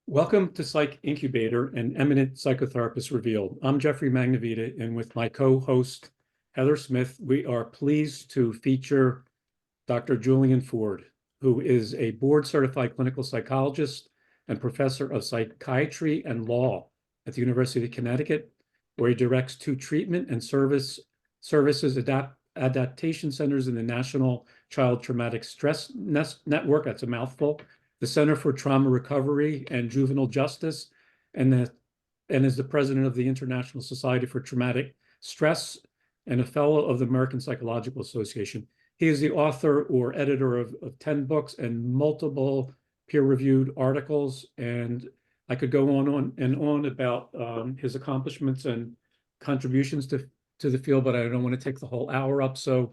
Welcome to Psych Incubator and Eminent Psychotherapists Revealed. I'm Jeffrey Magnavita, and with my co-host, Heather Smith, we are pleased to feature Dr. Julian Ford, who is a board-certified clinical psychologist and professor of psychiatry and law at the University of Connecticut, where he directs two treatment and services adaptation centers in the National Child Traumatic Stress Network. That's a mouthful. The Center for Trauma Recovery and Juvenile Justice, and is the president of the International Society for Traumatic Stress and a fellow of the American Psychological Association. He is the author or editor of 10 books and multiple peer-reviewed articles, and I could go on and on about his accomplishments and contributions to the field, but I don't want to take the whole hour up. So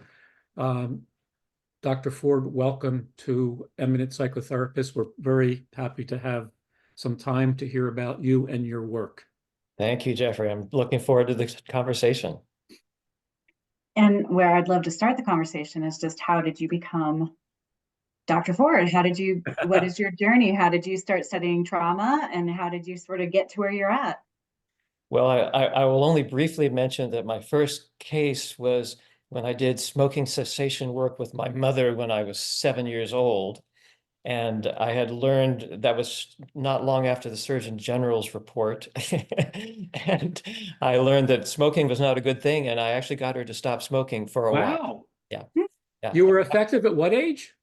Dr. Ford, welcome to Eminent Psychotherapists. We're very happy to have some time to hear about you and your work. Thank you, Jeffrey. I'm looking forward to the conversation. And where I'd love to start the conversation is just, how did you become Dr. Ford? What is your journey? How did you start studying trauma, and how did you sort of get to where you're at? Well, I will only briefly mention that my first case was when I did smoking cessation work with my mother when I was 7 years old. And I had learned, that was not long after the Surgeon General's report. And I learned that smoking was not a good thing. And I actually got her to stop smoking for a while. Yeah. Yeah. You were effective at what age?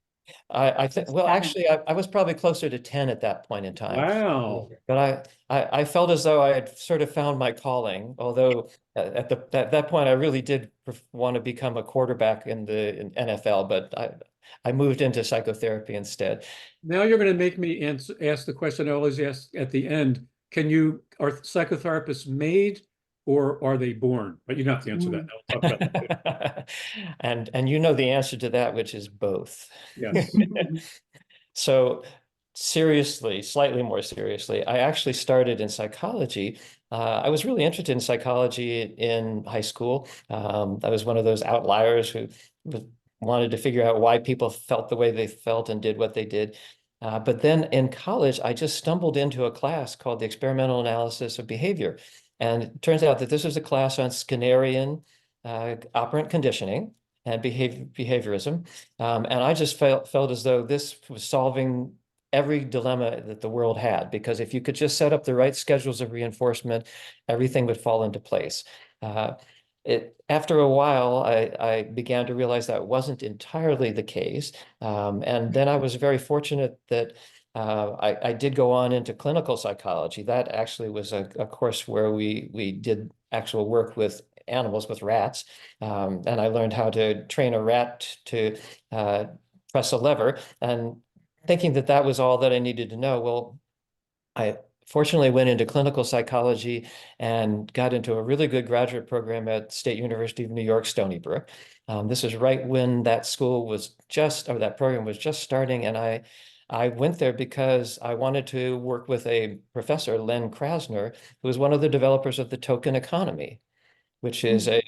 I think, well, actually, I was probably closer to 10 at that point in time. Wow. But I felt as though I had sort of found my calling, although at that point, I really did want to become a quarterback in the NFL, but I moved into psychotherapy instead. Now you're going to make me ask the question I always ask at the end. Are psychotherapists made, or are they born? But you don't have to answer that. I'll talk about that. And you know the answer to that, which is both. Yes. So seriously, slightly more seriously, I actually started in psychology. I was really interested in psychology in high school. I was one of those outliers who wanted to figure out why people felt the way they felt and did what they did. But then in college, I just stumbled into a class called the Experimental Analysis of Behavior. And it turns out that this is a class on Skinnerian operant conditioning and behaviorism. And I just felt as though this was solving every dilemma that the world had, because if you could just set up the right schedules of reinforcement, everything would fall into place. After a while, I began to realize that wasn't entirely the case. And then I was very fortunate that I did go on into clinical psychology. That actually was a course where we did actual work with animals, with rats. And I learned how to train a rat to press a lever, and thinking that that was all that I needed to know. Well, I fortunately went into clinical psychology and got into a really good graduate program at State University of New York, Stony Brook. This is right when that that program was just starting. And I went there because I wanted to work with a professor, Len Krasner, who was one of the developers of the token economy, which is a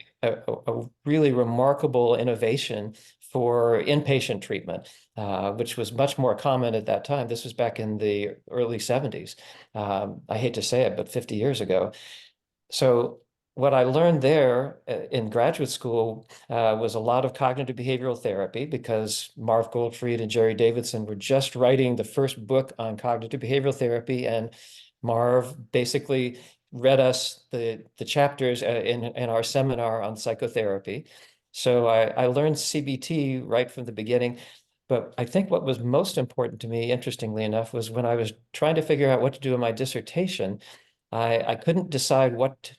really remarkable innovation for inpatient treatment, which was much more common at that time. This was back in the early 70s. I hate to say it, but 50 years ago. So what I learned there in graduate school was a lot of cognitive behavioral therapy, because Marv Goldfried and Jerry Davidson were just writing the first book on cognitive behavioral therapy. And Marv basically read us the chapters in our seminar on psychotherapy. So I learned CBT right from the beginning. But I think what was most important to me, interestingly enough, was when I was trying to figure out what to do in my dissertation, I couldn't decide what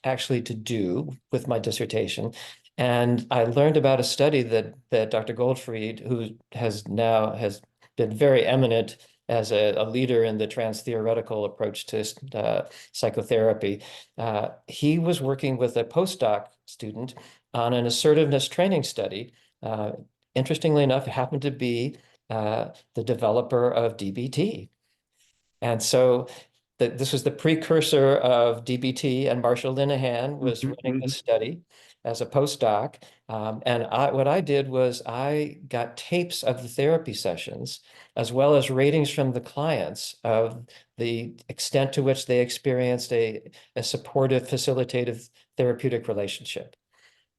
actually to do with my dissertation. And I learned about a study that Dr. Goldfried, who has been very eminent as a leader in the trans-theoretical approach to psychotherapy. He was working with a postdoc student on an assertiveness training study. Interestingly enough, it happened to be the developer of DBT. And so this was the precursor of DBT, and Marshall Linehan was running the study. as a postdoc. And what I did was I got tapes of the therapy sessions, as well as ratings from the clients of the extent to which they experienced a supportive, facilitative therapeutic relationship.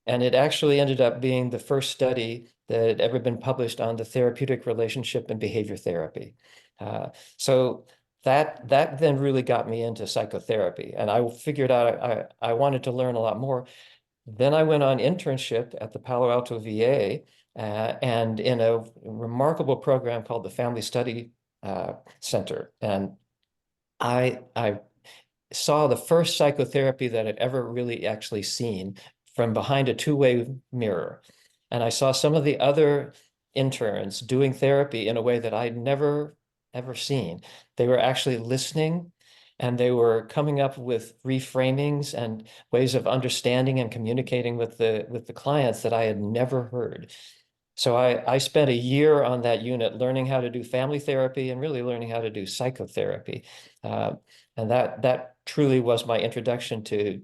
And it actually ended up being the first study that had ever been published on the therapeutic relationship in behavior therapy. So that then really got me into psychotherapy. And I figured out I wanted to learn a lot more. Then I went on internship at the Palo Alto VA and in a remarkable program called the Family Study Center. And I saw the first psychotherapy that I'd ever really actually seen from behind a two-way mirror. And I saw some of the other interns doing therapy in a way that I'd never, ever seen. They were actually listening, and they were coming up with reframings and ways of understanding and communicating with the clients that I had never heard. So I spent a year on that unit learning how to do family therapy and really learning how to do psychotherapy. And that truly was my introduction to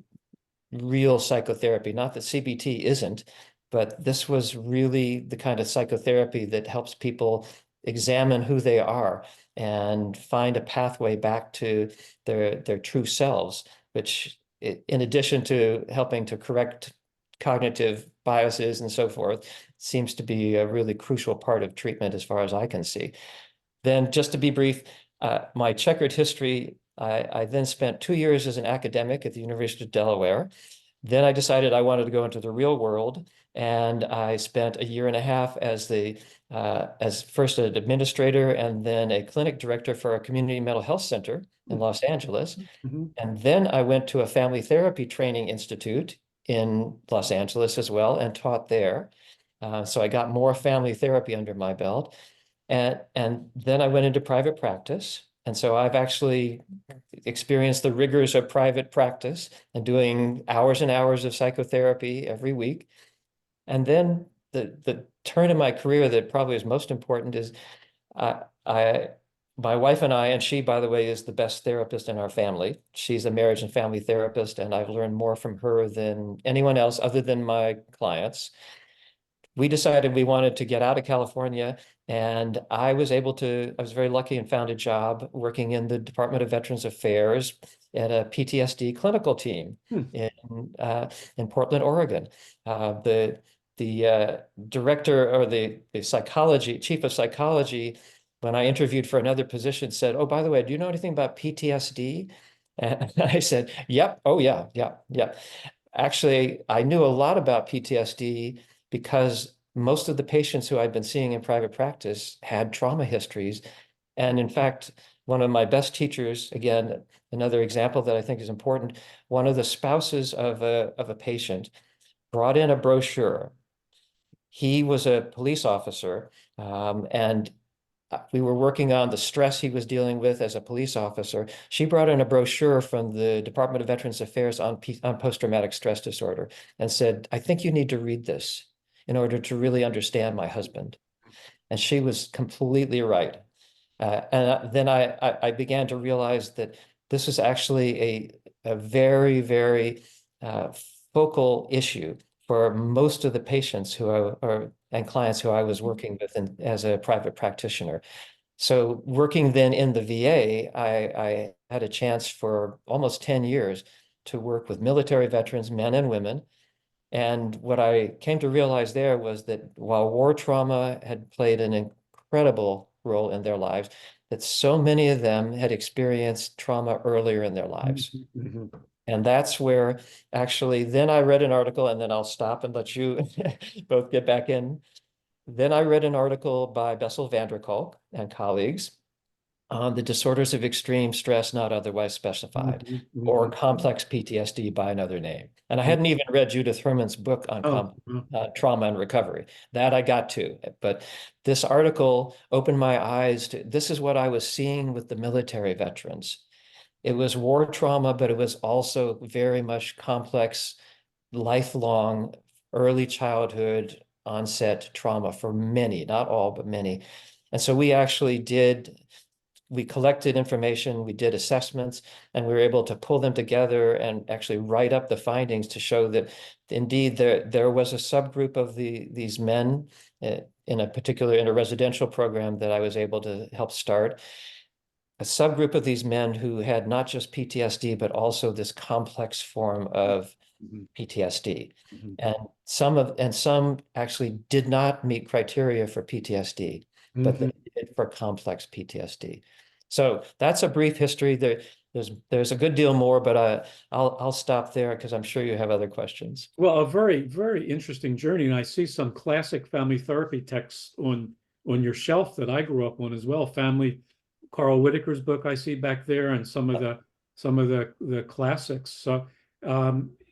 real psychotherapy. Not that CBT isn't, but this was really the kind of psychotherapy that helps people examine who they are and find a pathway back to their true selves, which, in addition to helping to correct cognitive biases and so forth, seems to be a really crucial part of treatment as far as I can see. Then, just to be brief, my checkered history, I then spent 2 years as an academic at the University of Delaware. Then I decided I wanted to go into the real world, and I spent a year and a half as as first an administrator and then a clinic director for a community mental health center in Los Angeles. Mm-hmm. And then I went to a family therapy training institute in Los Angeles as well and taught there. So I got more family therapy under my belt. And then I went into private practice. And so I've actually experienced the rigors of private practice and doing hours and hours of psychotherapy every week. And then the turn in my career that probably is most important is my wife and I, and she, by the way, is the best therapist in our family. She's a marriage and family therapist, and I've learned more from her than anyone else other than my clients. We decided we wanted to get out of California, and I was very lucky and found a job working in the Department of Veterans Affairs at a PTSD clinical team in Portland, Oregon. The director, or the chief of psychology, when I interviewed for another position, said, "Oh, by the way, do you know anything about PTSD?" And I said, "Yep. Oh, yeah. Actually, I knew a lot about PTSD because most of the patients who I'd been seeing in private practice had trauma histories. And in fact, one of my best teachers, again, another example that I think is important, one of the spouses of a patient brought in a brochure. He was a police officer, and we were working on the stress he was dealing with as a police officer. She brought in a brochure from the Department of Veterans Affairs on post-traumatic stress disorder and said, "I think you need to read this in order to really understand my husband." And she was completely right. And then I began to realize that this is actually a very, very focal issue for most of the patients and clients who I was working with as a private practitioner. So working then in the VA, I had a chance for almost 10 years to work with military veterans, men and women. And what I came to realize there was that while war trauma had played an incredible role in their lives, that so many of them had experienced trauma earlier in their lives. Mm-hmm. And that's where actually, then I read an article, and then I'll stop and let you both get back in. Then I read an article by Bessel van der Kolk and colleagues on the disorders of extreme stress not otherwise specified, or complex PTSD by another name. And I hadn't even read Judith Herman's book on trauma and recovery. That I got to. But this article opened my eyes to, this is what I was seeing with the military veterans. It was war trauma, but it was also very much complex, lifelong, early childhood onset trauma for many, not all, but many. And so we actually did we collected information, we did assessments, and we were able to pull them together and actually write up the findings to show that indeed there was a subgroup of these men in a residential program that I was able to help start. A subgroup of these men who had not just PTSD, but also this complex form of PTSD. And some actually did not meet criteria for PTSD, but they did for complex PTSD. So that's a brief history. There's a good deal more, but I'll stop there because I'm sure you have other questions. Well, a very, very interesting journey. And I see some classic family therapy texts on your shelf that I grew up on as well. Carl Whitaker's book I see back there, and some of the classics. So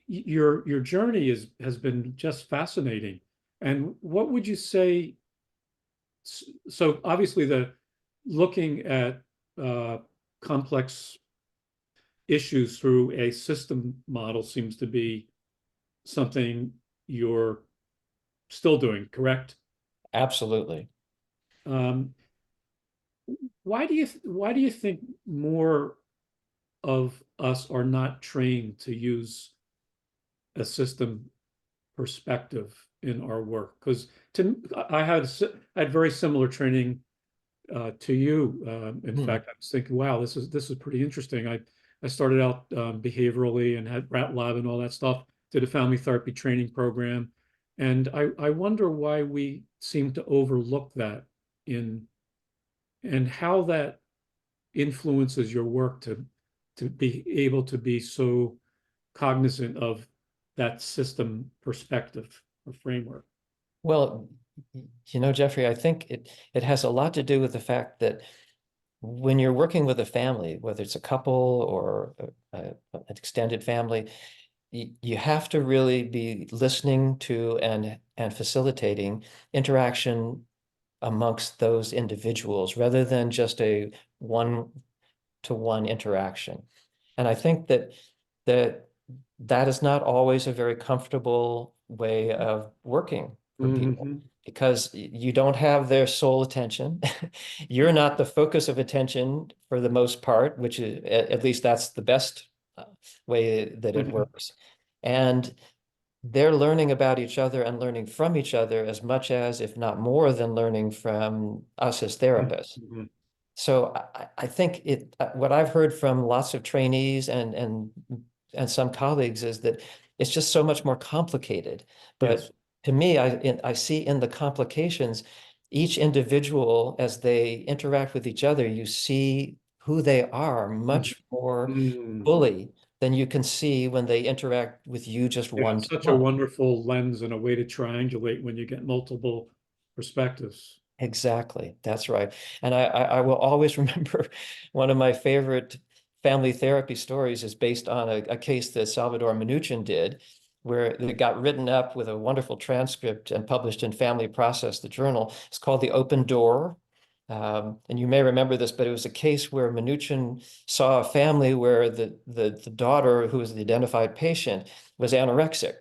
your journey has been just fascinating. And what would you say? So obviously looking at complex issues through a system model seems to be something you're still doing, correct? Absolutely. Why do you think more of us are not trained to use a system perspective in our work? Because I had very similar training to you. In fact, I was thinking, wow, this is pretty interesting. I started out behaviorally and had rat lab and all that stuff. Did a family therapy training program, and I wonder why we seem to overlook that and how that influences your work to be able to be so cognizant of that system perspective or framework. Well, Jeffrey, I think it has a lot to do with the fact that when you're working with a family, whether it's a couple or an extended family, you have to really be listening to and facilitating interaction amongst those individuals rather than just a one-to-one interaction. And I think that is not always a very comfortable way of working for people, because you don't have their sole attention. You're not the focus of attention for the most part, which is, at least that's the best way that it works. And they're learning about each other and learning from each other as much as, if not more than, learning from us as therapists. So I think what I've heard from lots of trainees and some colleagues is that it's just so much more complicated. But to me, I see in the complications, each individual, as they interact with each other, you see who they are much more fully than you can see when they interact with you just one to one. Such a wonderful lens and a way to triangulate when you get multiple perspectives. Exactly. That's right. And I will always remember one of my favorite family therapy stories is based on a case that Salvador Minuchin did, where it got written up with a wonderful transcript and published in Family Process, the journal. It's called The Open Door. And you may remember this, but it was a case where Minuchin saw a family where the daughter, who was the identified patient, was anorexic.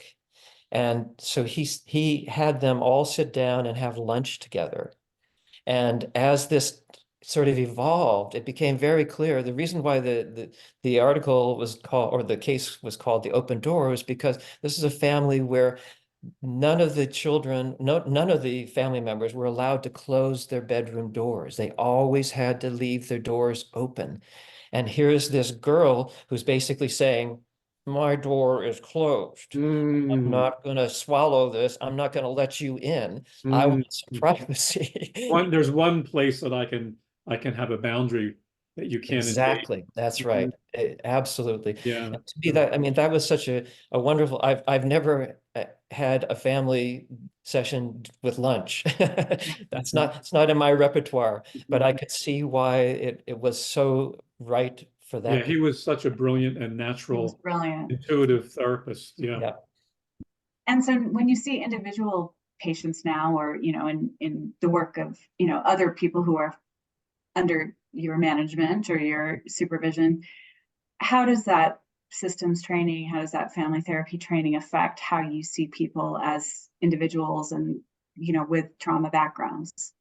And so he had them all sit down and have lunch together. And as this sort of evolved, it became very clear. The reason why the article was called, or the case was called The Open Door, was because this is a family where none of the children, none of the family members were allowed to close their bedroom doors. They always had to leave their doors open. And here's this girl who's basically saying, my door is closed. I'm not going to swallow this. I'm not going to let you in. I want some privacy. There's one place that I can have a boundary that you can't Exactly. invade. That's right. Absolutely. Yeah. And to me, that was such a wonderful. I've never had a family session with lunch. It's not in my repertoire, but I could see why it was so right for that. Yeah, he was such a brilliant and natural, intuitive therapist. Yeah. And so when you see individual patients now, or, in the work of, other people who are under your management or your supervision, how does that systems training, how does that family therapy training affect how you see people as individuals and, with trauma backgrounds?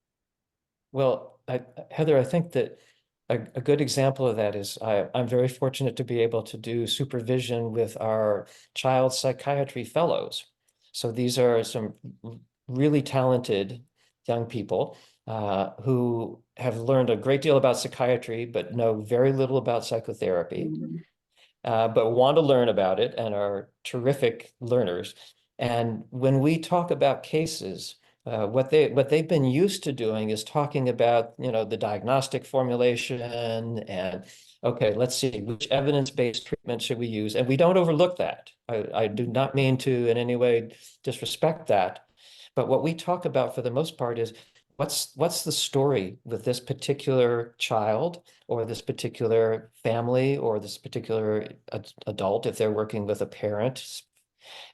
Well, Heather, I think that a good example of that is I'm very fortunate to be able to do supervision with our child psychiatry fellows. So these are some really talented young people who have learned a great deal about psychiatry, but know very little about psychotherapy, Mhm. but want to learn about it and are terrific learners. And when we talk about cases, what they've been used to doing is talking about, you know, the diagnostic formulation and okay, let's see, which evidence-based treatment should we use? And we don't overlook that. I do not mean to in any way disrespect that. But what we talk about for the most part is what's the story with this particular child or this particular family or this particular adult if they're working with a parent,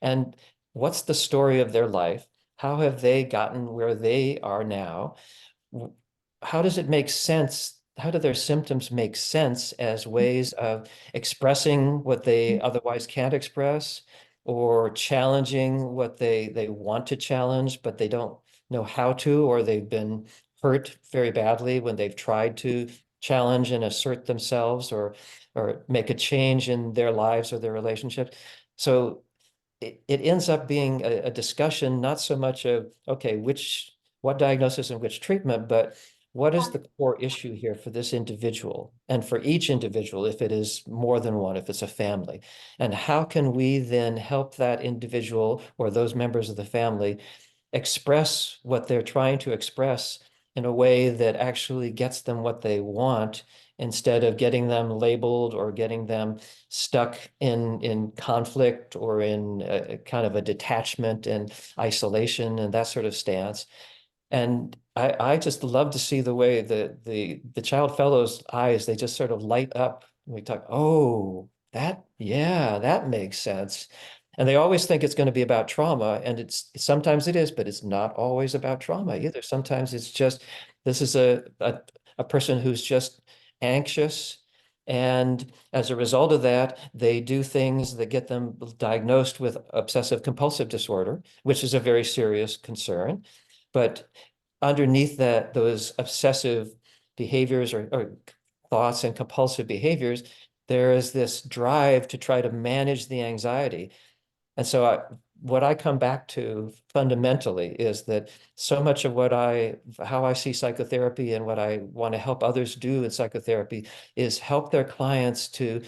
and what's the story of their life? How have they gotten where they are now? How does it make sense? How do their symptoms make sense as ways of expressing what they otherwise can't express, or challenging what they want to challenge, but they don't know how to, or they've been hurt very badly when they've tried to challenge and assert themselves or make a change in their lives or their relationships. So it ends up being a discussion, not so much of, okay, what diagnosis and which treatment, but what is the core issue here for this individual and for each individual, if it is more than one, if it's a family, and how can we then help that individual or those members of the family express what they're trying to express in a way that actually gets them what they want, instead of getting them labeled or getting them stuck in conflict or in a kind of a detachment and isolation and that sort of stance. And I just love to see the way the child fellows' eyes, they just sort of light up. We talk, oh, yeah, that makes sense. And they always think it's going to be about trauma, and sometimes it is, but it's not always about trauma either. Sometimes it's just this is a person who's just anxious, and as a result of that, they do things that get them diagnosed with obsessive compulsive disorder, which is a very serious concern. But underneath those obsessive behaviors or thoughts and compulsive behaviors, there is this drive to try to manage the anxiety. And so what I come back to fundamentally is that so much of how I see psychotherapy and what I want to help others do in psychotherapy is help their clients to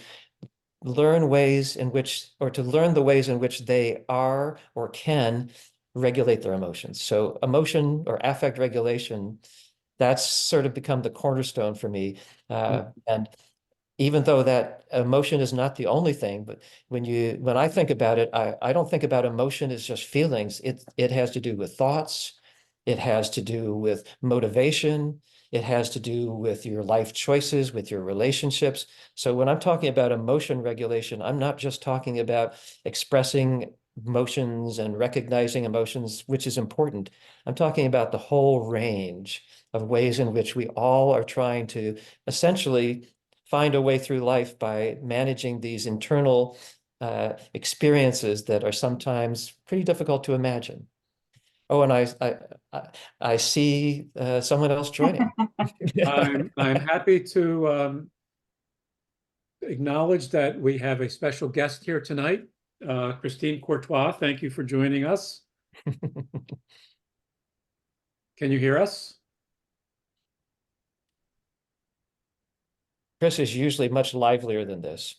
learn ways in which, or to learn the ways in which they are or can regulate their emotions. So emotion or affect regulation, that's sort of become the cornerstone for me. And even though that emotion is not the only thing, but when I think about it, I don't think about emotion as just feelings. It has to do with thoughts. It has to do with motivation. It has to do with your life choices, with your relationships. So when I'm talking about emotion regulation, I'm not just talking about expressing emotions and recognizing emotions, which is important. I'm talking about the whole range of ways in which we all are trying to essentially find a way through life by managing these internal experiences that are sometimes pretty difficult to imagine. Oh, and I see someone else joining. I'm happy to acknowledge that we have a special guest here tonight, Christine Courtois. Thank you for joining us. Can you hear us? Chris is usually much livelier than this.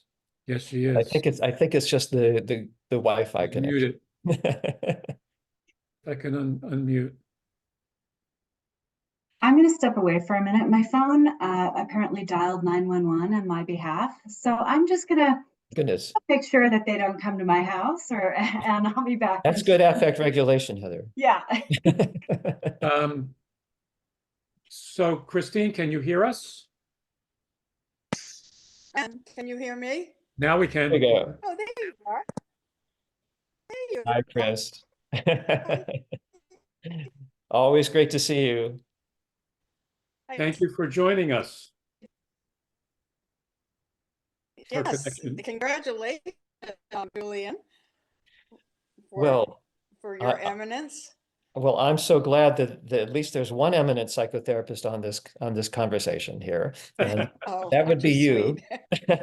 Yes, she I is. think it's just the Wi-Fi She's connection. muted. I can unmute. I'm going to step away for a minute. My phone apparently dialed 911 on my behalf. So I'm just going to Goodness. make sure that they don't come to my house and I'll be back. That's good affect regulation, Heather. Yeah. So Christine, can you hear us? Can you hear me? Now we There can. you go. Oh, there you are. There you Hi, Chris. Always great to see you. are. Thank you for joining us. Her Yes, connection. congratulations, Julian, Well, for your I- eminence. Well, I'm so glad that at least there's one eminent psychotherapist on this conversation here, and Oh, that would aren't be you you. sweet?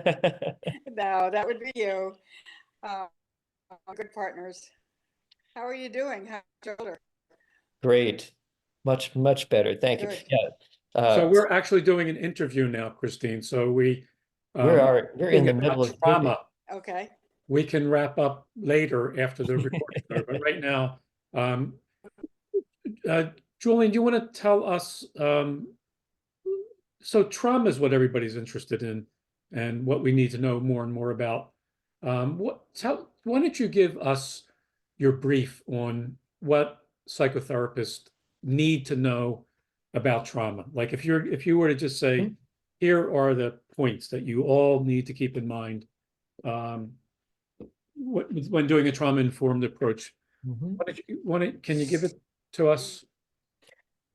No, that would be you. Uh, Good partners. How are you doing? How's your shoulder? Great, much better. Thank you. Good. Yeah, So we're actually doing an interview now, Christine. So we're in thinking the middle about of doing. trauma. Okay. We can wrap up later after the recording, but right now, um, uh, Julian, do you want to tell us? So trauma is what everybody's interested in, and what we need to know more and more about. Why don't you give us your brief on what psychotherapists need to know about trauma? Like if you were to just say, Mhm. here are the points that you all need to keep in mind um, when doing a trauma-informed approach. Mhm. Can you give it to us?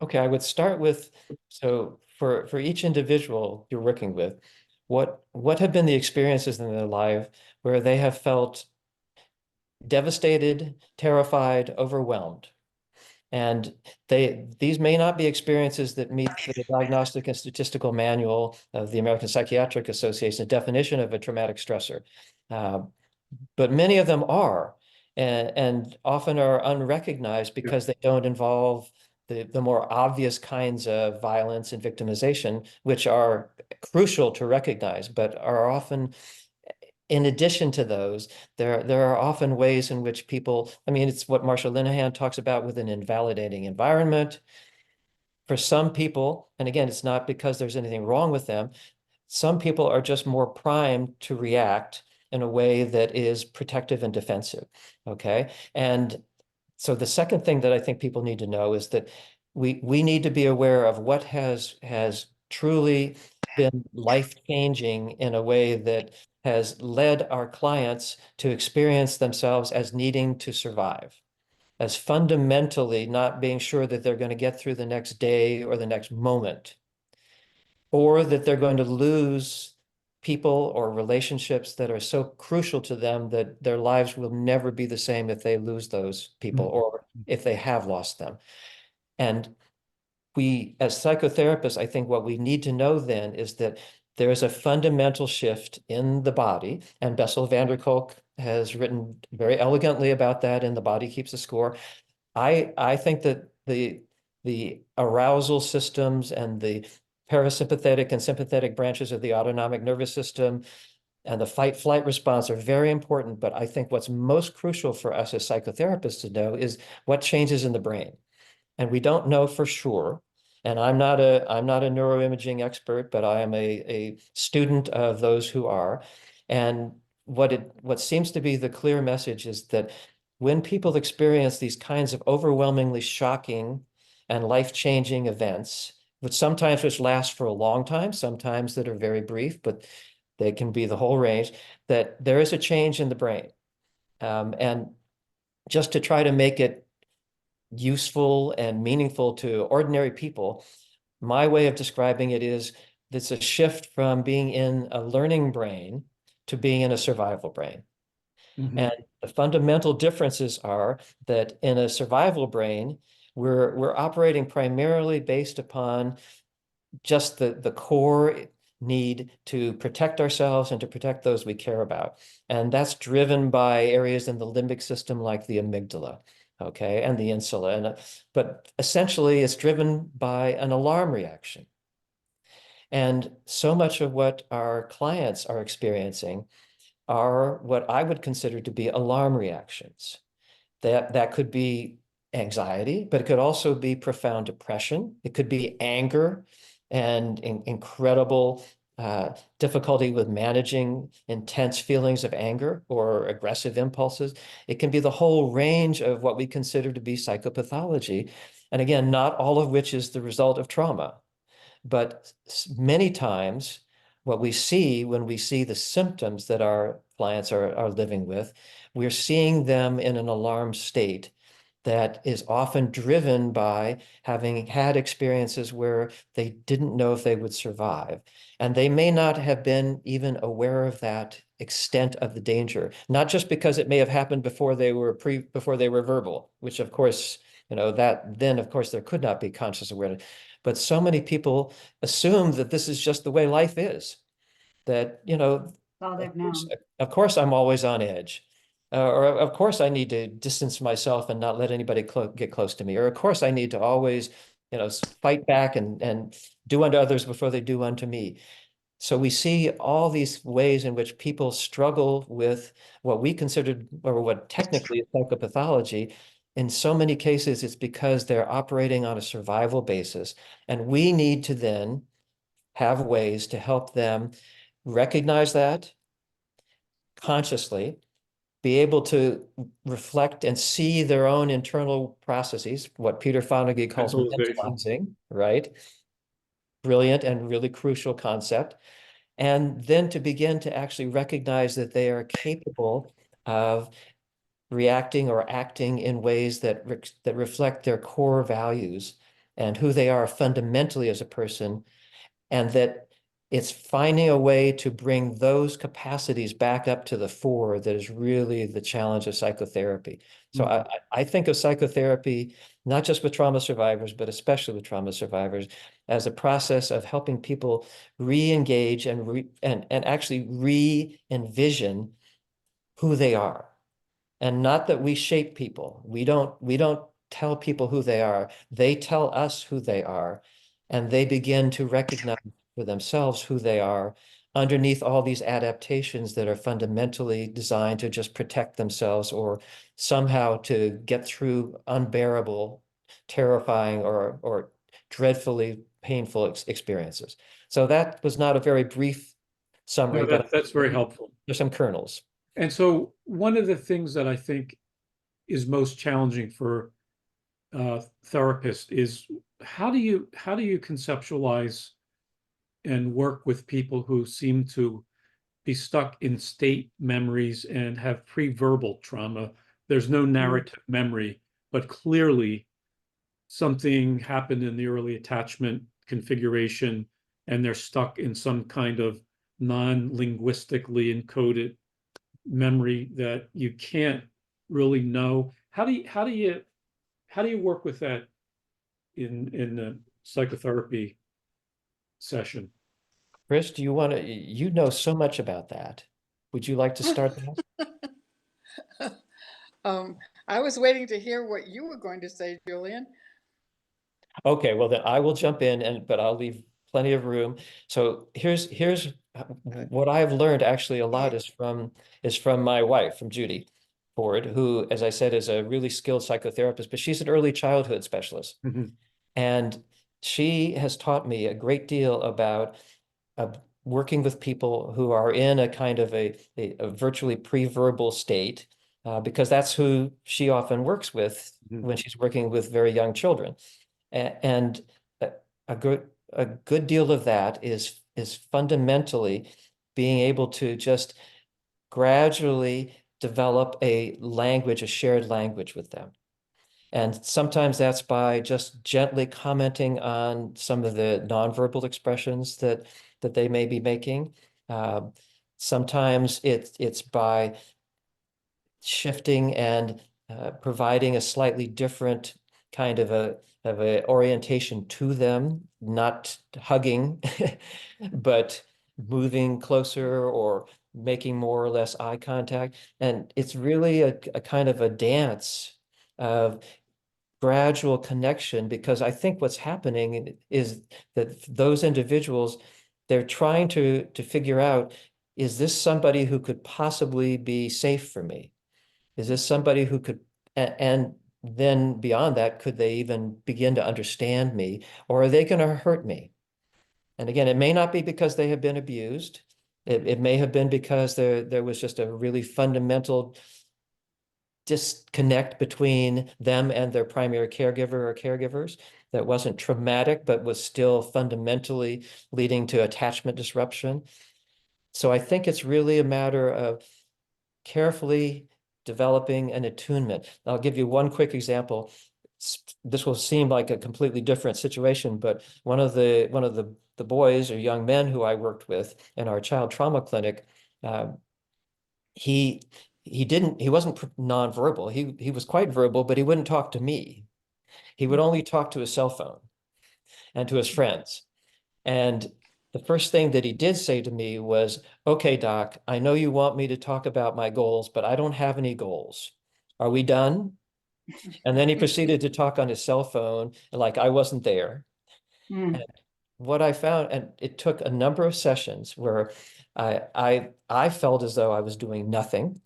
Okay, I would start with, so for each individual you're working with, what have been the experiences in their life where they have felt devastated, terrified, overwhelmed? And these may not be experiences that meet the Diagnostic and Statistical Manual of the American Psychiatric Association definition of a traumatic stressor. Uh, but many of them are, and often are unrecognized because they don't involve the more obvious kinds of violence and victimization, which are crucial to recognize, but are often, in addition to those, there are often ways in which people, I mean, it's what Marsha Linehan talks about with an invalidating environment. For some people, and again, it's not because there's anything wrong with them, some people are just more primed to react in a way that is protective and defensive. Okay. And so the second thing that I think people need to know is that we need to be aware of what has truly been life-changing in a way that has led our clients to experience themselves as needing to survive, as fundamentally not being sure that they're going to get through the next day or the next moment, or that they're going to lose people or relationships that are so crucial to them that their lives will never be the same if they lose those people or if they have lost them. And we, as psychotherapists, I think what we need to know then is that there is a fundamental shift in the body, and Bessel van der Kolk has written very elegantly about that in The Body Keeps the Score. I think that the arousal systems and the parasympathetic and sympathetic branches of the autonomic nervous system and the fight-flight response are very important. But I think what's most crucial for us as psychotherapists to know is what changes in the brain. And we don't know for sure. And I'm not a neuroimaging expert, but I am a student of those who are. And what seems to be the clear message is that when people experience these kinds of overwhelmingly shocking and life-changing events, which last for a long time, sometimes that are very brief, but they can be the whole range, that there is a change in the brain. And just to try to make it useful and meaningful to ordinary people, my way of describing it is it's a shift from being in a learning brain to being in a survival brain. Mhm. And the fundamental differences are that in a survival brain, we're operating primarily based upon just the core need to protect ourselves and to protect those we care about. And that's driven by areas in the limbic system like the amygdala, okay, and the insula. But essentially, it's driven by an alarm reaction. And so much of what our clients are experiencing are what I would consider to be alarm reactions. That could be anxiety, but it could also be profound depression. It could be anger and incredible difficulty with managing intense feelings of anger or aggressive impulses. It can be the whole range of what we consider to be psychopathology. And again, not all of which is the result of trauma. But many times, what we see when we see the symptoms that our clients are living with, we're seeing them in an alarm state that is often driven by having had experiences where they didn't know if they would survive. And they may not have been even aware of that extent of the danger, not just because it may have happened before they were verbal, which of course that then of course there could not be conscious awareness. But so many people assume that this is just the way life is, that, All they've known. of course I'm always on edge. Or of course I need to distance myself and not let anybody get close to me. Or of course I need to always, fight back and do unto others before they do unto me. So we see all these ways in which people struggle with what we considered, or what technically is psychopathology. In so many cases, it's because they're operating on a survival basis. And we need to then have ways to help them recognize that consciously, be able to reflect and see their own internal processes, what Peter Fonagy calls Mentalization. mentalizing, right? Brilliant and really crucial concept. And then to begin to actually recognize that they are capable of reacting or acting in ways that reflect their core values and who they are fundamentally as a person, and that it's finding a way to bring those capacities back up to the fore that is really the challenge of psychotherapy. So I think of psychotherapy, not just with trauma survivors, but especially with trauma survivors, as a process of helping people re-engage and actually re-envision who they are. And not that we shape people. We don't tell people who they are. They tell us who they are, and they begin to recognize for themselves who they are underneath all these adaptations that are fundamentally designed to just protect themselves, or somehow to get through unbearable, terrifying, or dreadfully painful experiences. So that was not a very brief summary, No, but that's very helpful. there's some kernels. And so one of the things that I think is most challenging for therapists is how do you conceptualize and work with people who seem to be stuck in state memories and have pre-verbal trauma? There's no narrative memory, but clearly something happened in the early attachment configuration, and they're stuck in some kind of non-linguistically encoded memory that you can't really know. How do you work with that in the psychotherapy session? Chris, you know so much about that. Would you like to start that? I was waiting to hear what you were going to say, Julian. Okay, well then I will jump in, but I'll leave plenty of room. So here's what I've learned actually a lot is from my wife, from Judy Ford, who, as I said, is a really skilled psychotherapist, but she's an early childhood specialist. And she has taught me a great deal about working with people who are in a kind of a virtually pre-verbal state, because that's who she often works with when she's working with very young children. And a good deal of that is fundamentally being able to just gradually develop a language, a shared language with them. And sometimes that's by just gently commenting on some of the nonverbal expressions that they may be making. Sometimes it's by shifting and providing a slightly different kind of a orientation to them, not hugging, but moving closer or making more or less eye contact. And it's really a kind of a dance of gradual connection, because I think what's happening is that those individuals, they're trying to figure out, is this somebody who could possibly be safe for me? Is this somebody who could, and then beyond that, could they even begin to understand me, or are they going to hurt me? And again, it may not be because they have been abused. It may have been because there was just a really fundamental disconnect between them and their primary caregiver or caregivers that wasn't traumatic, but was still fundamentally leading to attachment disruption. So I think it's really a matter of carefully developing an attunement. I'll give you one quick example. This will seem like a completely different situation, but one of the boys or young men who I worked with in our child trauma clinic, he wasn't nonverbal. He was quite verbal, but he wouldn't talk to me. He would only talk to his cell phone and to his friends. And the first thing that he did say to me was, okay, doc, I know you want me to talk about my goals, but I don't have any goals. Are we done? And then he proceeded to talk on his cell phone like I wasn't there. Mm. And what I found, and it took a number of sessions where I felt as though I was doing nothing.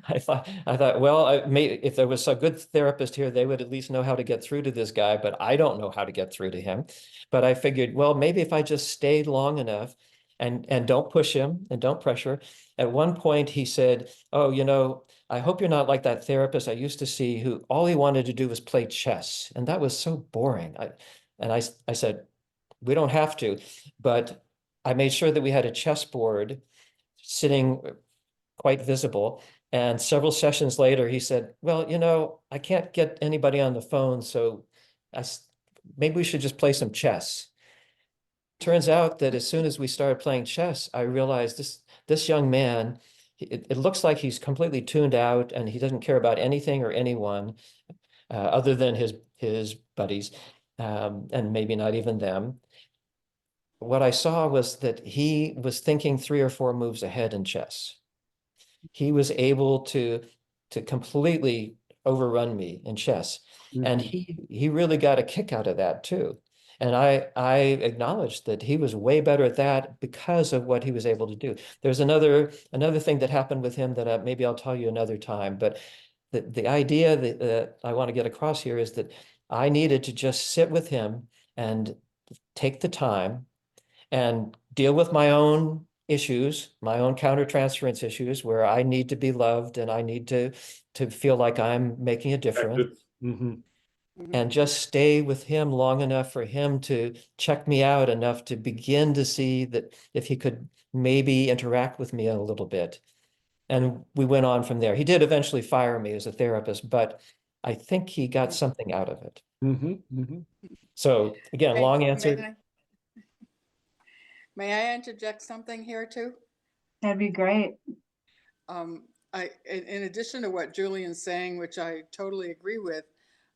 I thought, well, if there was a good therapist here, they would at least know how to get through to this guy, but I don't know how to get through to him. But I figured, well, maybe if I just stayed long enough and don't push him and don't pressure. At one point he said, oh, I hope you're not like that therapist I used to see who all he wanted to do was play chess. And that was so boring. I said, we don't have to, but I made sure that we had a chessboard sitting quite visible. And several sessions later, he said, well, I can't get anybody on the phone, so maybe we should just play some chess. Turns out that as soon as we started playing chess, I realized this young man, it looks like he's completely tuned out and he doesn't care about anything or anyone other than his buddies, and maybe not even them. What I saw was that he was thinking 3 or 4 moves ahead in chess. He was able to completely overrun me in chess. And he really got a kick out of that too. And I acknowledged that he was way better at that because of what he was able to do. There's another thing that happened with him that maybe I'll tell you another time. But the idea that I want to get across here is that I needed to just sit with him and take the time and deal with my own issues, my own countertransference issues, where I need to be loved and I need to feel like I'm making a difference. And just stay with him long enough for him to check me out enough to begin to see that if he could maybe interact with me a little bit. And we went on from there. He did eventually fire me as a therapist, but I think he got something out of it. So again, long answer. May I interject something here too? That'd be great. In addition to what Julian's saying, which I totally agree with,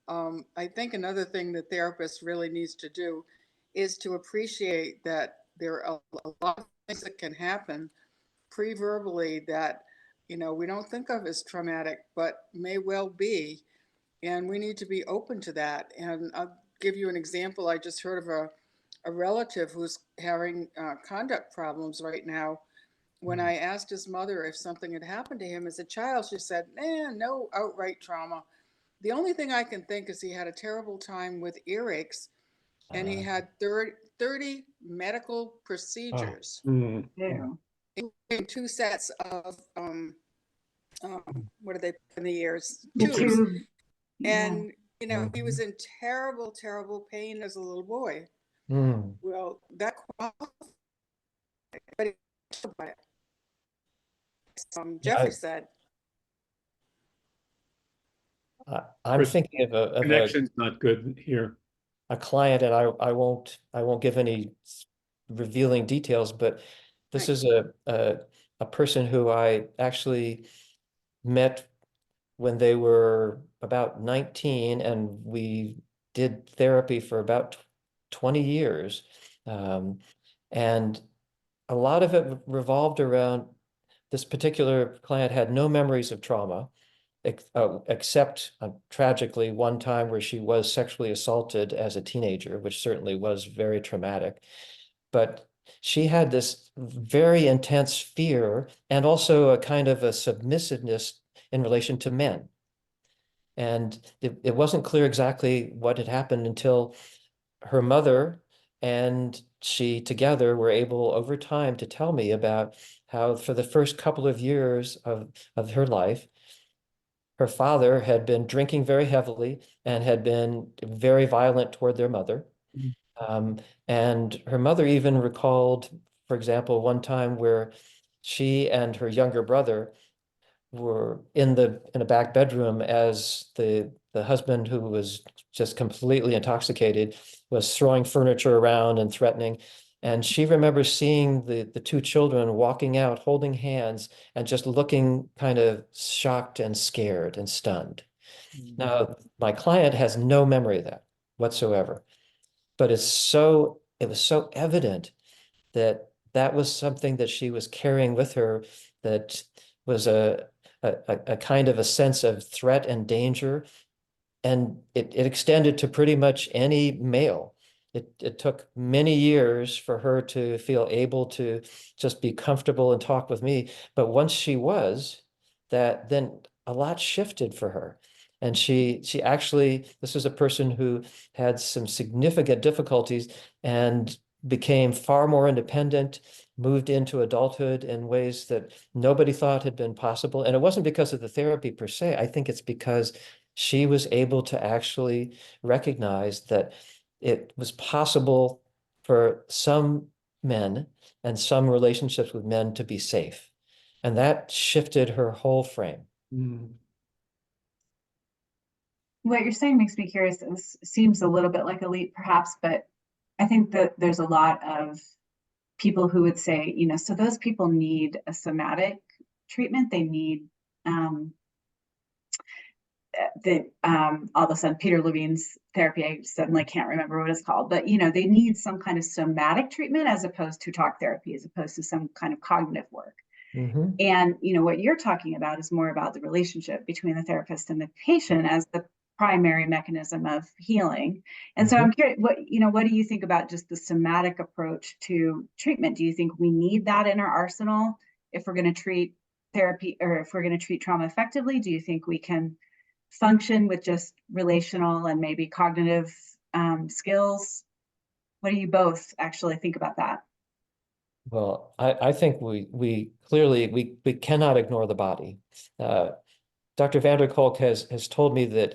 I think another thing that therapists really needs to do is to appreciate that there are a lot of things that can happen pre-verbally that, we don't think of as traumatic, but may well be. And we need to be open to that. And I'll give you an example. I just heard of a relative who's having conduct problems right now. When I asked his mother if something had happened to him as a child, she said, no outright trauma. The only thing I can think is he had a terrible time with earaches, and he had 30 medical procedures, including 2 sets of, what do they put in the ears? Tubes. And, he was in terrible, terrible pain as a little boy. Well, that qualified, but Jeffrey said. I'm thinking of a Connection's not good here. A client, and I won't give any revealing details, but this is a person who I actually met when they were about 19, and we did therapy for about 20 years. And a lot of it revolved around this particular client had no memories of trauma, except tragically one time where she was sexually assaulted as a teenager, which certainly was very traumatic. But she had this very intense fear and also a kind of a submissiveness in relation to men. And it wasn't clear exactly what had happened until her mother and she together were able over time to tell me about how for the first couple of years of her life, her father had been drinking very heavily and had been very violent toward their mother. And her mother even recalled, for example, one time where she and her younger brother were in a back bedroom as the husband, who was just completely intoxicated, was throwing furniture around and threatening. And she remembers seeing the 2 children walking out, holding hands, and just looking kind of shocked and scared and stunned. Now, my client has no memory of that whatsoever, but it was so evident that that was something that she was carrying with her, that was a kind of a sense of threat and danger. And it extended to pretty much any male. It took many years for her to feel able to just be comfortable and talk with me. But once she was, that then a lot shifted for her. And she actually, this was a person who had some significant difficulties and became far more independent, moved into adulthood in ways that nobody thought had been possible. And it wasn't because of the therapy per se. I think it's because she was able to actually recognize that it was possible for some men and some relationships with men to be safe. And that shifted her whole frame. Mm. What you're saying makes me curious. This seems a little bit like a leap, perhaps, but I think that there's a lot of people who would say, so those people need a somatic treatment. They need all of a sudden Peter Levine's therapy, I suddenly can't remember what it's called, but they need some kind of somatic treatment as opposed to talk therapy, as opposed to some kind of cognitive work. Mm-hmm. And what you're talking about is more about the relationship between the therapist and the patient as the primary mechanism of healing. And so I'm curious, what do you think about just the somatic approach to treatment? Do you think we need that in our arsenal if we're going to treat therapy, or if we're going to treat trauma effectively? Do you think we can function with just relational and maybe cognitive skills? What do you both actually think about that? Well, I think we clearly we cannot ignore the body. Dr. van der Kolk has told me that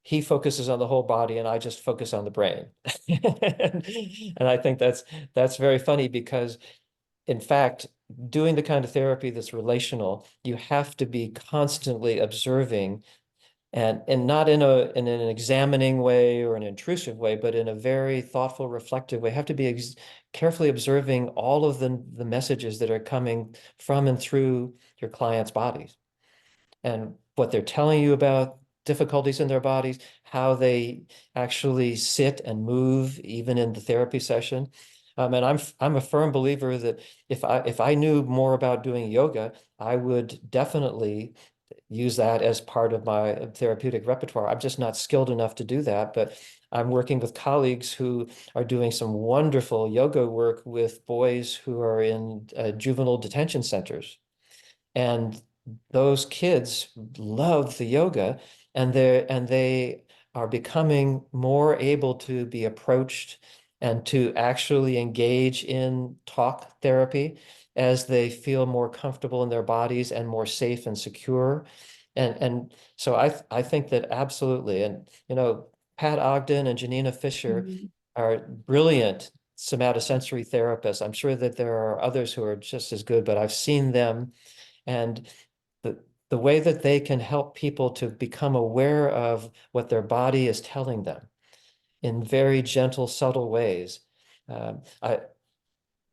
he focuses on the whole body and I just focus on the brain. And I think that's very funny because, in fact, doing the kind of therapy that's relational, you have to be constantly observing, and not in an examining way or an intrusive way, but in a very thoughtful, reflective way. You have to be carefully observing all of the messages that are coming from and through your client's bodies, and what they're telling you about difficulties in their bodies, how they actually sit and move, even in the therapy session. And I'm a firm believer that if I knew more about doing yoga, I would definitely use that as part of my therapeutic repertoire. I'm just not skilled enough to do that, but I'm working with colleagues who are doing some wonderful yoga work with boys who are in juvenile detention centers. And those kids love the yoga, and they are becoming more able to be approached and to actually engage in talk therapy as they feel more comfortable in their bodies and more safe and secure. And so I think that absolutely. And Pat Ogden and Janina Fisher are brilliant somatosensory therapists. I'm sure that there are others who are just as good, but I've seen them, and the way that they can help people to become aware of what their body is telling them in very gentle, subtle ways.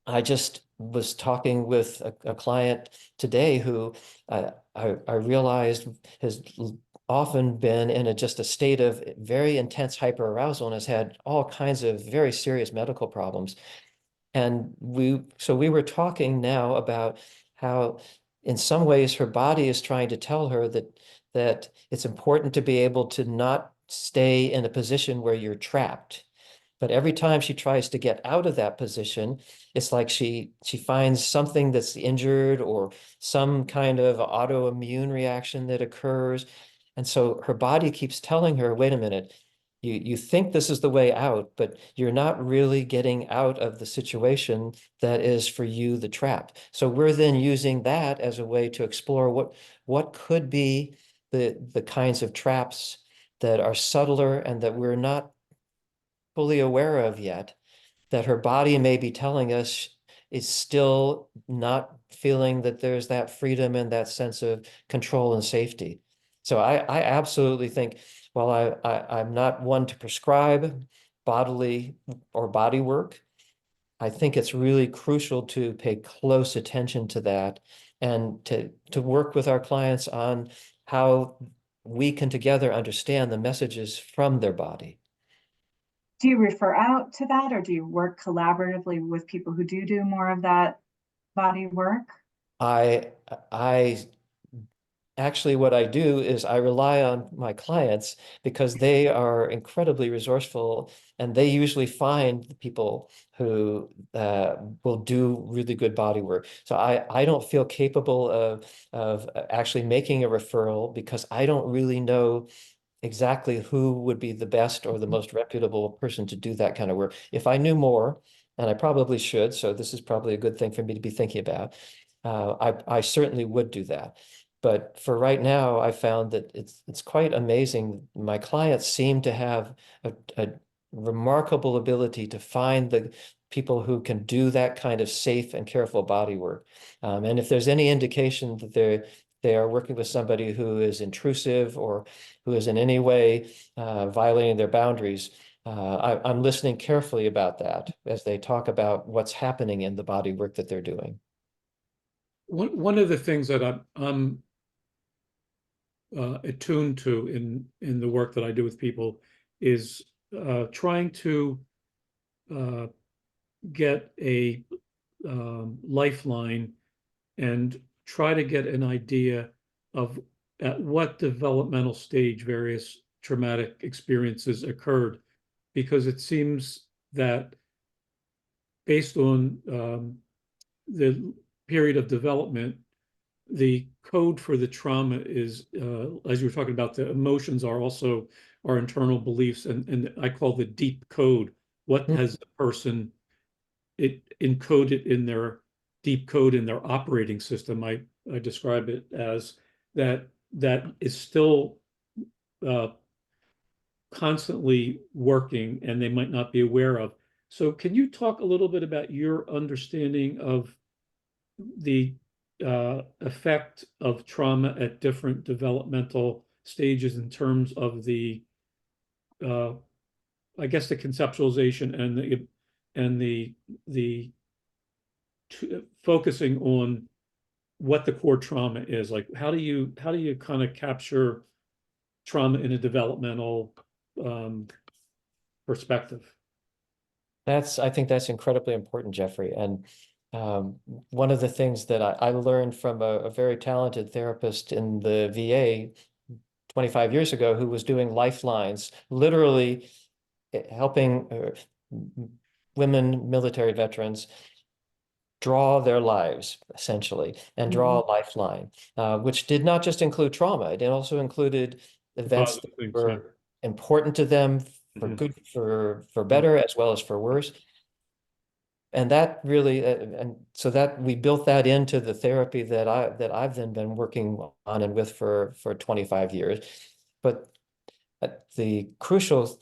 I just was talking with a client today who I realized has often been in just a state of very intense hyperarousal and has had all kinds of very serious medical problems. And so we were talking now about how in some ways her body is trying to tell her that it's important to be able to not stay in a position where you're trapped. But every time she tries to get out of that position, it's like she finds something that's injured or some kind of autoimmune reaction that occurs. And so her body keeps telling her, wait a minute, you think this is the way out, but you're not really getting out of the situation that is for you the trap. So we're then using that as a way to explore what could be the kinds of traps that are subtler and that we're not fully aware of yet, that her body may be telling us is still not feeling that there's that freedom and that sense of control and safety. So I absolutely think, while I'm not one to prescribe bodily or body work, I think it's really crucial to pay close attention to that and to work with our clients on how we can together understand the messages from their body. Do you refer out to that, or do you work collaboratively with people who do more of that body work? I actually, what I do is I rely on my clients because they are incredibly resourceful, and they usually find the people who will do really good body work. So I don't feel capable of actually making a referral because I don't really know exactly who would be the best or the most reputable person to do that kind of work. If I knew more, and I probably should, so this is probably a good thing for me to be thinking about, I certainly would do that. But for right now, I found that it's quite amazing. My clients seem to have a remarkable ability to find the people who can do that kind of safe and careful body work. And if there's any indication that they are working with somebody who is intrusive or who is in any way violating their boundaries, I'm listening carefully about that as they talk about what's happening in the body work that they're doing. One of the things that I'm attuned to in the work that I do with people is trying to get a lifeline and try to get an idea of at what developmental stage various traumatic experiences occurred, because it seems that based on the period of development, the code for the trauma is, as you were talking about, the emotions are also our internal beliefs, and I call the deep code. What has the person encoded in their deep code in their operating system? I describe it as that is still constantly working and they might not be aware of. So can you talk a little bit about your understanding of the effect of trauma at different developmental stages in terms of the I guess the conceptualization and the focusing on what the core trauma is? Like how do you kind of capture trauma in a developmental perspective? I think that's incredibly important, Jeffrey. And one of the things that I learned from a very talented therapist in the VA 25 years ago who was doing lifelines, literally helping women, military veterans, draw their lives, essentially, and draw a lifeline, which did not just include trauma. It also included events that were important to them for good, for better, as well as for worse. And that really, and so that we built that into the therapy that I've then been working on and with for 25 years. But the crucial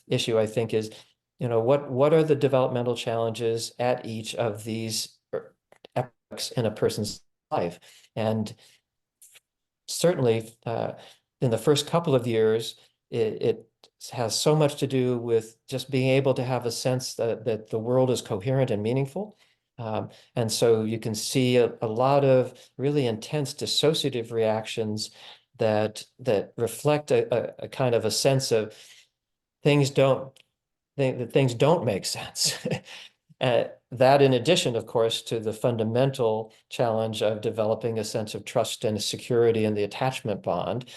issue, I think, is, what are the developmental challenges at each of these epochs in a person's life? And certainly, in the first couple of years, it has so much to do with just being able to have a sense that the world is coherent and meaningful. And so you can see a lot of really intense dissociative reactions that reflect a kind of a sense of things don't make sense. That in addition, of course, to the fundamental challenge of developing a sense of trust and security and the attachment bond,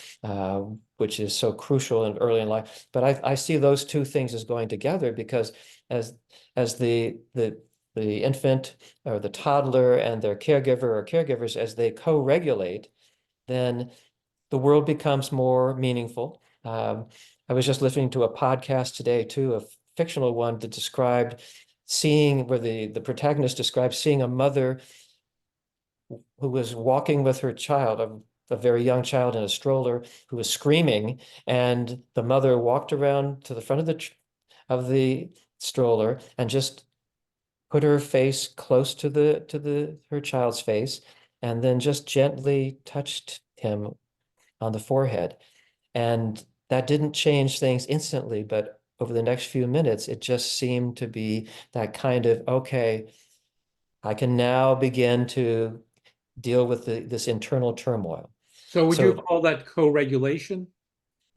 which is so crucial and early in life. But I see those two things as going together, because as the infant or the toddler and their caregiver or caregivers, as they co-regulate, then the world becomes more meaningful. I was just listening to a podcast today too, a fictional one that described where the protagonist describes seeing a mother who was walking with her child, a very young child in a stroller, who was screaming, and the mother walked around to the front of the stroller and just put her face close to her child's face, and then just gently touched him on the forehead. And that didn't change things instantly, but over the next few minutes, it just seemed to be that kind of, okay, I can now begin to deal with this internal turmoil. So would you So call that co-regulation?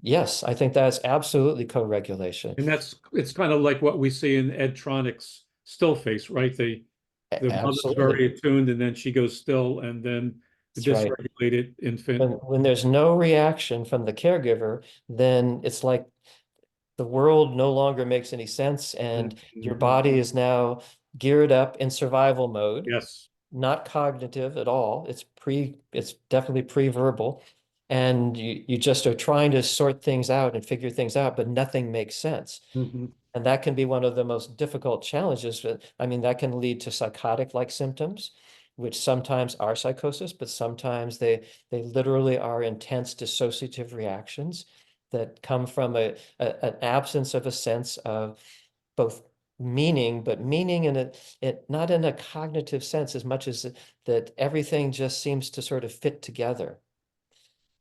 yes, I think that's absolutely co-regulation. And it's kind of like what we see in Edtronics still face, right? The mother's Absolutely. very attuned and then she goes still and then the That's right. dysregulated infant. When there's no reaction from the caregiver, then it's like the world no longer makes any sense, and your Mhm. body is now geared up in survival mode, Yes. not cognitive at all. It's definitely pre-verbal. And you just are trying to sort things out and figure things out, but nothing makes sense. Mhm. And that can be one of the most difficult challenges. I mean, that can lead to psychotic-like symptoms, which sometimes are psychosis, but sometimes they literally are intense dissociative reactions that come from an absence of a sense of both meaning, but meaning not in a cognitive sense as much as that everything just seems to sort of fit together.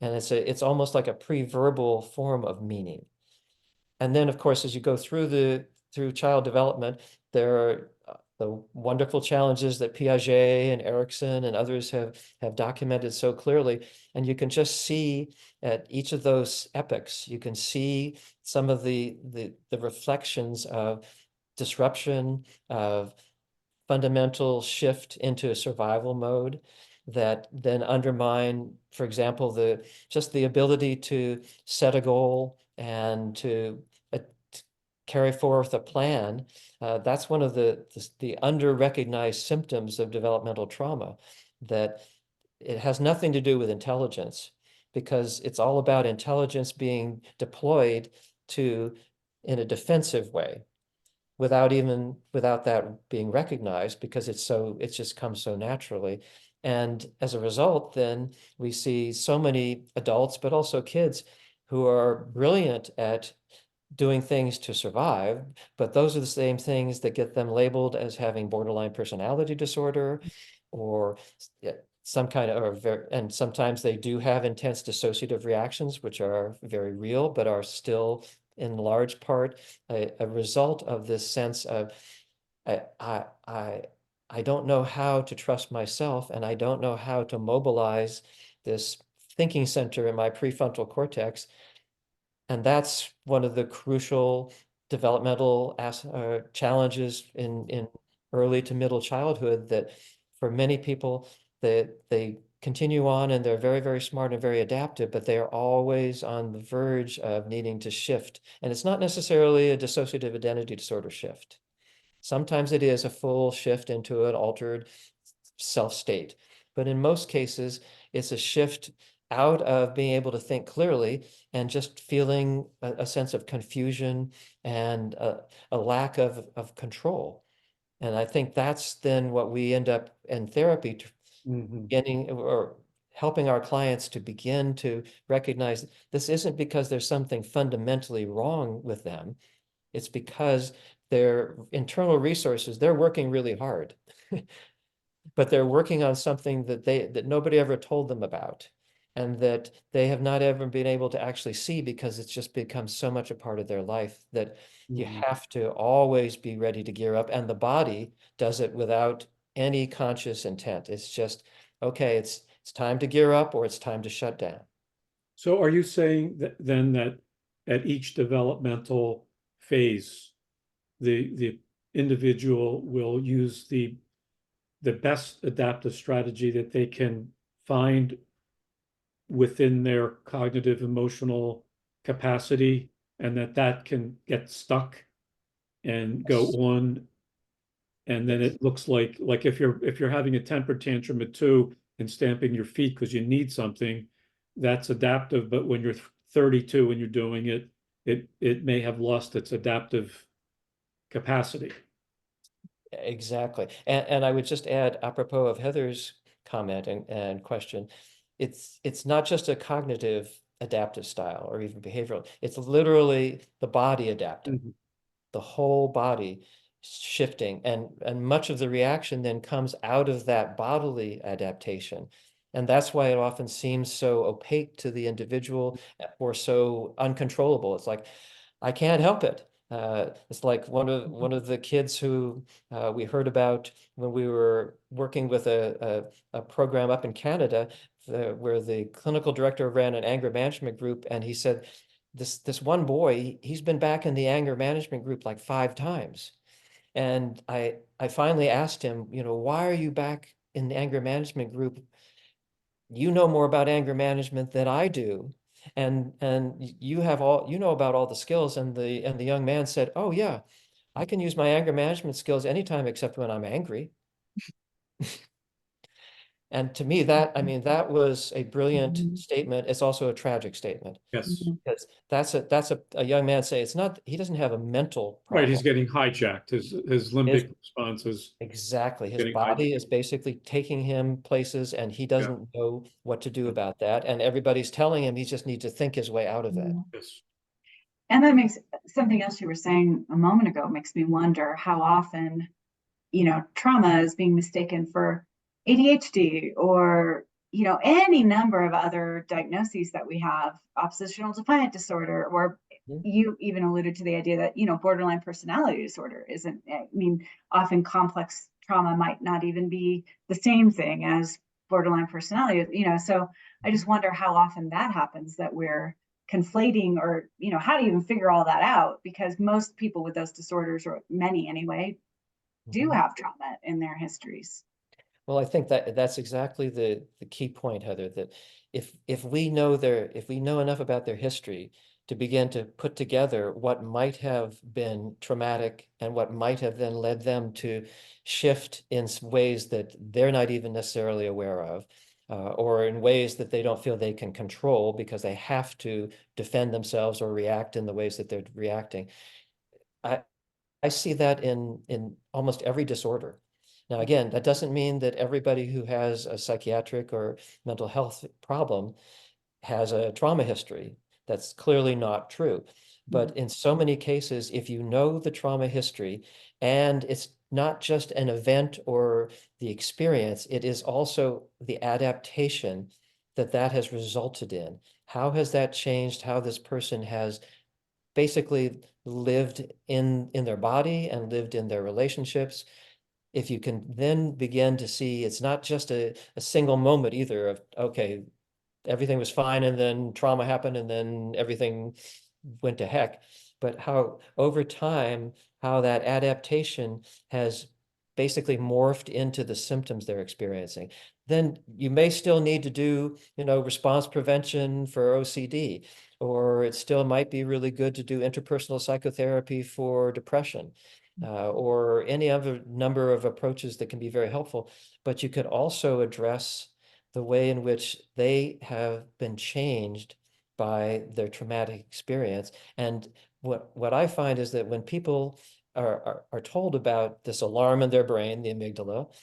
And it's almost like a pre-verbal form of meaning. And then, of course, as you go through child development, there are the wonderful challenges that Piaget and Erikson and others have documented so clearly. And you can just see at each of those epochs, you can see some of the reflections of disruption, of fundamental shift into a survival mode that then undermine, for example, just the ability to set a goal and to carry forth a plan. That's one of the under-recognized symptoms of developmental trauma, that it has nothing to do with intelligence, because it's all about intelligence being deployed in a defensive way without that being recognized, because it just comes so naturally. And as a result, then we see so many adults, but also kids, who are brilliant at doing things to survive, but those are the same things that get them labeled as having borderline personality disorder, or some kind of, and sometimes they do have intense dissociative reactions, which are very real, but are still in large part a result of this sense of, I, I, I, I don't know how to trust myself, and I don't know how to mobilize this thinking center in my prefrontal cortex. And that's one of the crucial developmental challenges in early to middle childhood, that for many people, they continue on and they're very, very smart and very adaptive, but they are always on the verge of needing to shift. And it's not necessarily a dissociative identity disorder shift. Sometimes it is a full shift into an altered self state. But in most cases, it's a shift out of being able to think clearly and just feeling a sense of confusion and a lack of control. And I think that's then what we end up in therapy, Mhm. getting or helping our clients to begin to recognize this isn't because there's something fundamentally wrong with them. It's because their internal resources, they're working really hard, but they're working on something that nobody ever told them about, and that they have not ever been able to actually see, because it's just become so much a part of their life that you Mhm. have to always be ready to gear up. And the body does it without any conscious intent. It's just, okay, it's time to gear up, or it's time to shut down. So are you saying that then that at each developmental phase, the individual will use the best adaptive strategy that they can find within their cognitive emotional capacity, and that can get stuck and go Yes. on, and then Yes. it looks like if you're having a temper tantrum at 2 and stamping your feet because you need something, that's adaptive. But when you're 32 and you're doing it, it may have lost its adaptive capacity. Exactly. And I would just add, apropos of Heather's comment and question, it's not just a cognitive adaptive style or even behavioral. It's literally the body adapting, Mhm. the whole body shifting. And much of the reaction then comes out of that bodily adaptation. And that's why it often seems so opaque to the individual or so uncontrollable. It's like, I can't help it. It's like one of the kids who we heard about when we were working with a program up in Canada, where the clinical director ran an anger management group, and he said, this one boy, he's been back in the anger management group like 5 times. And I finally asked him, why are you back in the anger management group? You know more about anger management than I do. And you know about all the skills. And the young man said, oh yeah, I can use my anger management skills anytime except when I'm angry. And to me, I mean, that was a brilliant statement. It's also a tragic statement. Yes. Because that's a young man saying he doesn't have a mental Right. He's problem. getting hijacked. His limbic response is Exactly. His getting body hijacked. is basically taking him places, and he Yeah. doesn't know what to do about that. And everybody's telling him he just needs to think his way out of that. Yes. And that makes something else you were saying a moment ago makes me wonder how often, trauma is being mistaken for ADHD or, any number of other diagnoses that we have, oppositional defiant disorder, or you even alluded to the idea that, borderline personality disorder isn't, often complex trauma might not even be the same thing as borderline personality, so I just wonder how often that happens, that we're conflating, or, how do you even figure all that out? Because most people with those disorders, or many anyway, do have trauma in their histories. Well, I think that's exactly the key point, Heather, that if we know enough about their history to begin to put together what might have been traumatic and what might have then led them to shift in ways that they're not even necessarily aware of, or in ways that they don't feel they can control because they have to defend themselves or react in the ways that they're reacting. I see that in almost every disorder. Now, again, that doesn't mean that everybody who has a psychiatric or mental health problem has a trauma history. That's clearly not true. But in so many cases, if you know the trauma history, and it's not just an event or the experience, it is also the adaptation that has resulted in. How has that changed how this person has basically lived in their body and lived in their relationships? If you can then begin to see it's not just a single moment either of, okay, everything was fine and then trauma happened and then everything went to heck, but how over time, how that adaptation has basically morphed into the symptoms they're experiencing. Then you may still need to do, response prevention for OCD, or it still might be really good to do interpersonal psychotherapy for depression. Or any other number of approaches that can be very helpful, but you could also address the way in which they have been changed by their traumatic experience. And what I find is that when people are told about this alarm in their brain, the amygdala,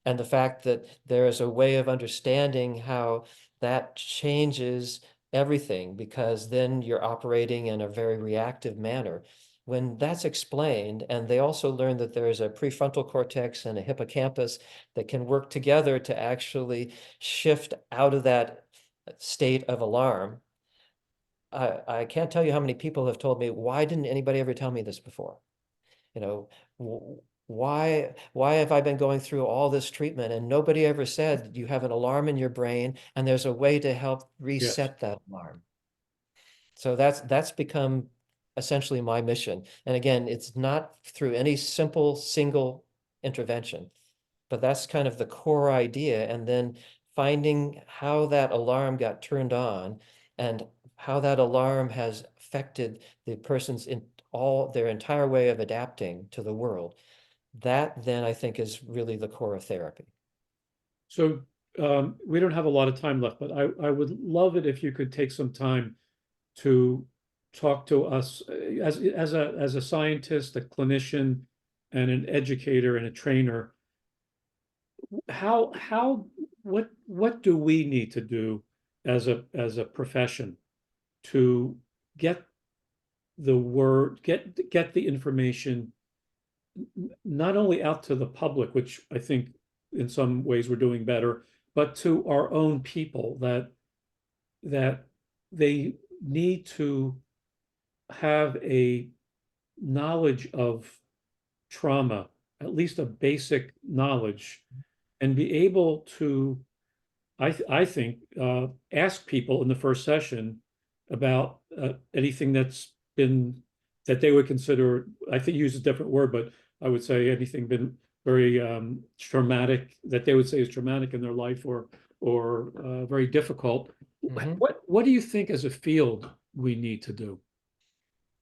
and the fact that there is a way of understanding how that changes everything, because then you're operating in a very reactive manner. When that's explained, and they also learn that there is a prefrontal cortex and a hippocampus that can work together to actually shift out of that state of alarm. I can't tell you how many people have told me, why didn't anybody ever tell me this before? Why have I been going through all this treatment and nobody ever said you have an alarm in your brain and there's a way to help reset that alarm? So that's become essentially my mission. And again, it's not through any simple single intervention, but that's kind of the core idea. And then finding how that alarm got turned on and how that alarm has affected the person's their entire way of adapting to the world. That then I think is really the core of therapy. So we don't have a lot of time left, but I would love it if you could take some time to talk to us as a scientist, a clinician, and an educator and a trainer. What do we need to do as a profession to get the word, get the information not only out to the public, which I think in some ways we're doing better, but to our own people, that they need to have a knowledge of trauma, at least a basic knowledge, and be able to, I think, ask people in the first session about anything that's been, that they would consider, I think use a different word, but I would say anything been very traumatic, that they would say is traumatic in their life, or very difficult. Mhm. What do you think as a field we need to do?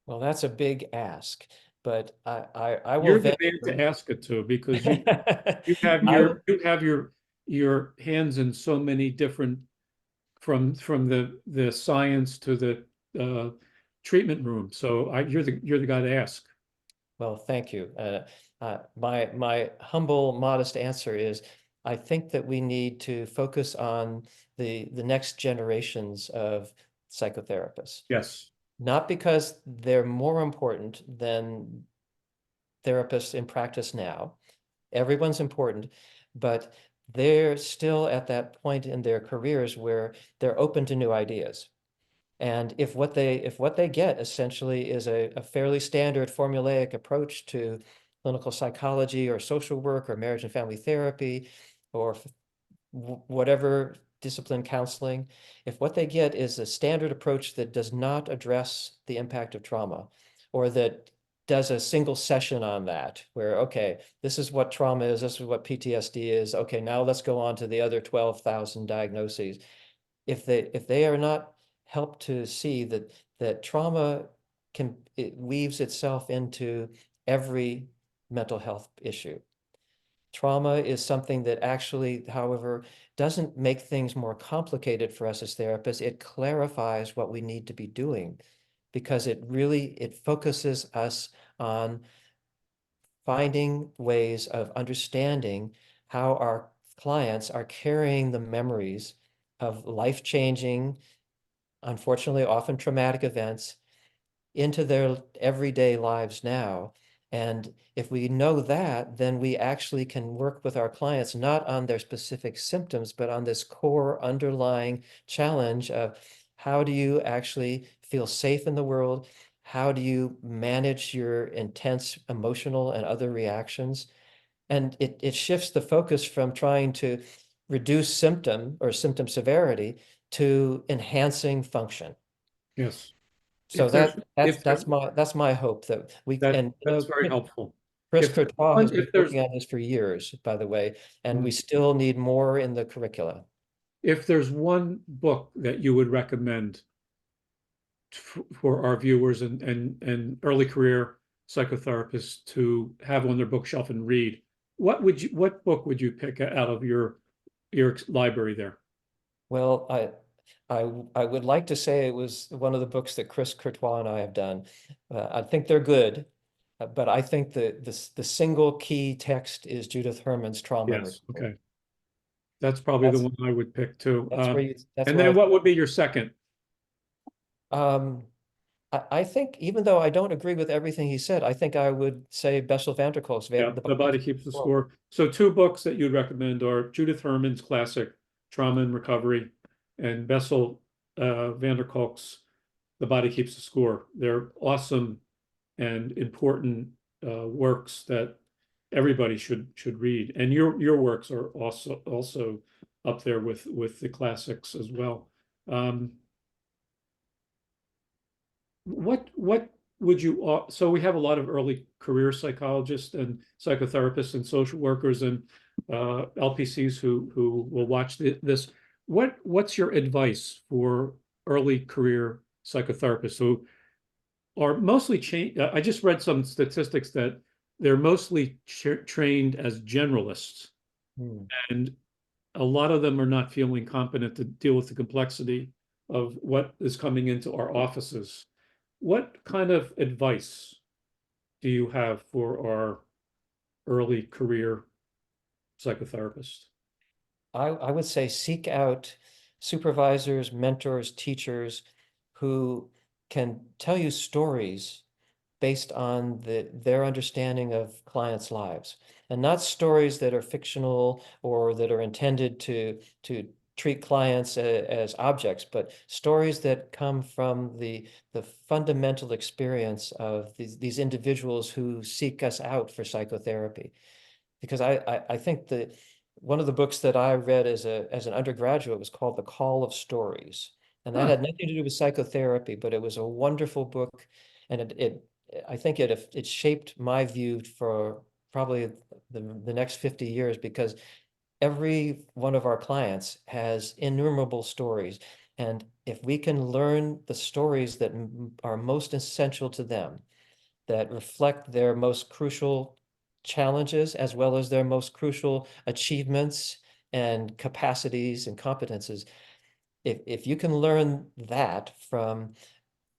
Well, that's a big ask, but I will You're the venture. man to ask it to, because you have I, your hands in so many different, from the science to the treatment room. So you're the guy to ask. well, thank you. My humble, modest answer is, I think that we need to focus on the next generations of psychotherapists, Yes. not because they're more important than therapists in practice now. Everyone's important, but they're still at that point in their careers where they're open to new ideas. And if what they get essentially is a fairly standard formulaic approach to clinical psychology or social work or marriage and family therapy or whatever discipline counseling, if what they get is a standard approach that does not address the impact of trauma, or that does a single session on that, where, okay, this is what trauma is, this is what PTSD is, okay, now let's go on to the other 12,000 diagnoses. If they are not helped to see that trauma it weaves itself into every mental health issue. Trauma is something that actually, however, doesn't make things more complicated for us as therapists. It clarifies what we need to be doing, because it focuses us on finding ways of understanding how our clients are carrying the memories of life-changing, unfortunately, often traumatic events into their everyday lives now. And if we know that, then we actually can work with our clients, not on their specific symptoms, but on this core underlying challenge of, how do you actually feel safe in the world? How do you manage your intense emotional and other reactions? And it shifts the focus from trying to reduce symptom or symptom severity to enhancing function. Yes. So If there's if there's that's my hope, that we, and that's very helpful. Chris If there's Courtois has been if there's working on this for years, by the way, and we still need more in the curricula. if there's one book that you would recommend for our viewers and early career psychotherapists to have on their bookshelf and read, what book would you pick out of your library there? Well, I would like to say it was one of the books that Chris Courtois and I have done. I think they're good, but I think the single key text is Judith Herman's Trauma and Yes. Recovery. Okay. That's probably the That's one I would pick too. that's And where then what would be your second? I think, even though I don't agree with everything he said, I think I would say Bessel van der Kolk's Yeah, The The Body Keeps the Score. So two books that you'd recommend are Judith Herman's classic Trauma and Recovery, and Bessel van der Kolk's The Body Keeps the Score. They're awesome and important works that everybody should read. And your works are also up there with the classics as well. What would you, so we have a lot of early career psychologists and psychotherapists and social workers and LPCs who will watch this. What's your advice for early career psychotherapists who are mostly I just read some statistics that they're mostly trained as generalists, and a lot of them are not feeling competent to deal with the complexity of what is coming into our offices. What kind of advice do you have for our early career psychotherapists? I would say seek out supervisors, mentors, teachers who can tell you stories based on their understanding of clients' lives, and not stories that are fictional or that are intended to treat clients as objects, but stories that come from the fundamental experience of these individuals who seek us out for psychotherapy. Because I think that one of the books that I read as an undergraduate was called The Call of Stories. And that had nothing to do with psychotherapy, but it was a wonderful book. And I think it shaped my view for probably the next 50 years, because every one of our clients has innumerable stories. And if we can learn the stories that are most essential to them, that reflect their most crucial challenges, as well as their most crucial achievements and capacities and competences, if you can learn that from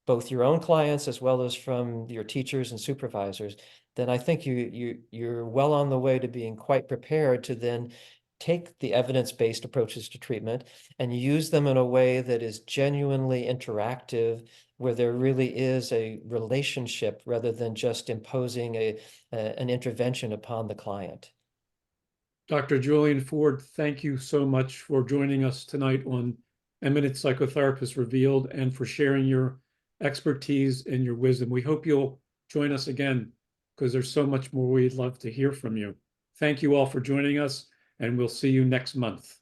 both your own clients as well as from your teachers and supervisors, then I think you're well on the way to being quite prepared to then take the evidence-based approaches to treatment and use them in a way that is genuinely interactive, where there really is a relationship rather than just imposing an intervention upon the client. Dr. Julian Ford, thank you so much for joining us tonight on Eminent Psychotherapists Revealed and for sharing your expertise and your wisdom. We hope you'll join us again, because there's so much more we'd love to hear from you. Thank you all for joining us, and we'll see you next month.